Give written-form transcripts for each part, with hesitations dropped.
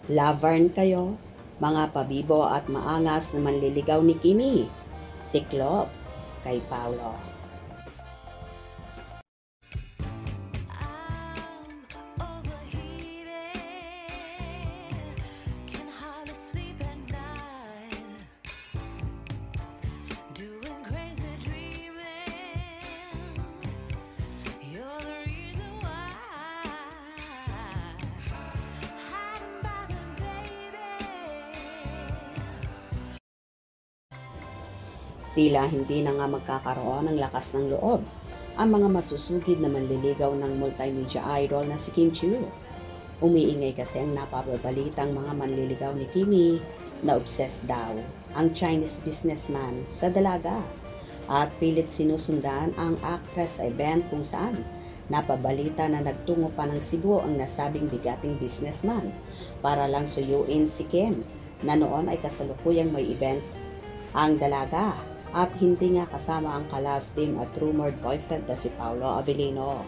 Lavern kayo, mga pabibo at maangas na manliligaw ni Kimi. Tiklop kay Paulo. Tila hindi na nga magkakaroon ng lakas ng loob ang mga masusugid na manliligaw ng multimedia idol na si Kim Chiu. Umiingay kasi ang napababalitang mga manliligaw ni Kimi na obsessed daw ang Chinese businessman sa dalaga at pilit sinusundan ang actress sa event kung saan napabalita na nagtungo pa ng Cebu ang nasabing bigating businessman para lang suyuin si Kim na noon ay kasalukuyang may event ang dalaga at hindi nga kasama ang ka-love team at rumored boyfriend na si Paulo Avellino.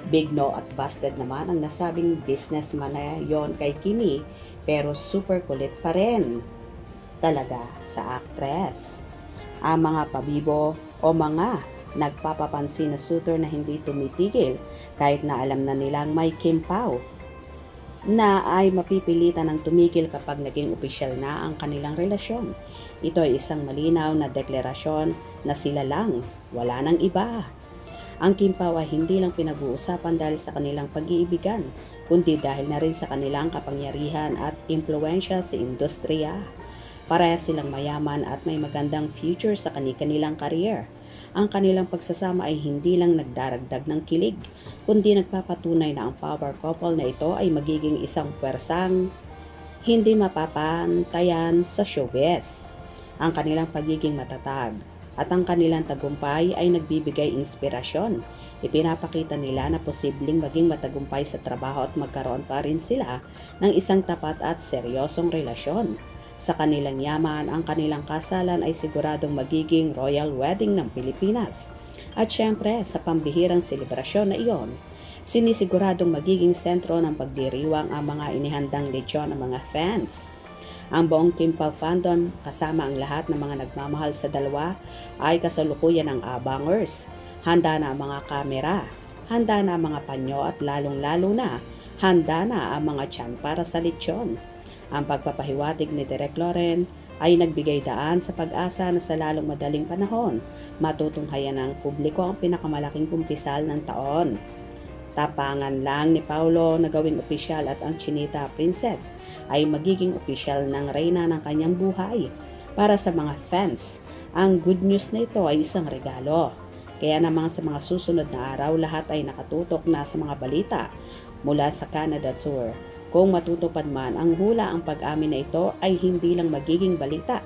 Big no at busted naman ang nasabing businessman na yon kay Kimi pero super kulit pa rin talaga sa actress. Ang mga pabibo o mga nagpapapansin na suitor na hindi tumitigil kahit na alam na nilang may Kim Pao na ay mapipilitan ng tumigil kapag naging opisyal na ang kanilang relasyon. Ito ay isang malinaw na deklarasyon na sila lang, wala nang iba. Ang Kim Pao ay hindi lang pinag-uusapan dahil sa kanilang pag-iibigan, kundi dahil na rin sa kanilang kapangyarihan at impluensya sa industriya. Parehas silang mayaman at may magandang future sa kanilang career. Ang kanilang pagsasama ay hindi lang nagdaragdag ng kilig, kundi nagpapatunay na ang power couple na ito ay magiging isang pwersang hindi mapapantayan sa showbiz. Ang kanilang pagiging matatag at ang kanilang tagumpay ay nagbibigay inspirasyon. Ipinapakita nila na posibleng maging matagumpay sa trabaho at magkaroon pa rin sila ng isang tapat at seryosong relasyon. Sa kanilang yaman, ang kanilang kasalan ay siguradong magiging royal wedding ng Pilipinas. At syempre, sa pambihirang selebrasyon na iyon, sinisiguradong magiging sentro ng pagdiriwang ang mga inihandang lechon ng mga fans. Ang buong Kim Pao fandom, kasama ang lahat ng mga nagmamahal sa dalawa, ay kasalukuyan ng abangers. Handa na ang mga kamera, handa na ang mga panyo at lalong-lalo na, handa na ang mga tiyan para sa lechon. Ang pagpapahiwatig ni Direk Loren ay nagbigay daan sa pag-asa na sa lalong madaling panahon, matutunghayan ng publiko ang pinakamalaking kumpisal ng taon. Tapangan lang ni Paulo na gawing opisyal at ang Chinita Princess ay magiging opisyal ng reyna ng kanyang buhay. Para sa mga fans, ang good news na ito ay isang regalo. Kaya naman sa mga susunod na araw, lahat ay nakatutok na sa mga balita mula sa Canada Tour. Kung matutupad man ang hula, ang pag-amin na ito ay hindi lang magiging balita.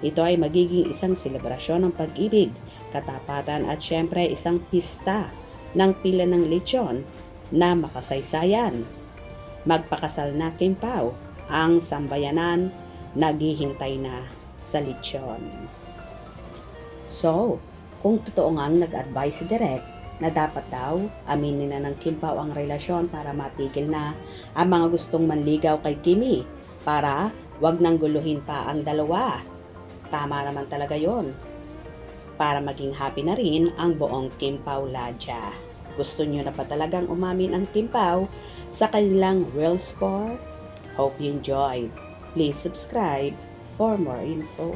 Ito ay magiging isang selebrasyon ng pag-ibig, katapatan at syempre isang pista ng pila ng lechon na makasaysayan. Magpakasal na Kim Pao, ang sambayanan naghihintay na sa lechon. So, kung totoo ngang nag-advise si Direk na dapat daw aminin na ng Kim Pao ang relasyon para matigil na ang mga gustong manligaw kay Kimi para wag nang guluhin pa ang dalawa. Tama naman talaga yon para maging happy na rin ang buong Kim Pao Ladya. Gusto nyo na ba talagang umamin ang Kim Pao sa kanilang real score? Hope you enjoyed. Please subscribe for more info.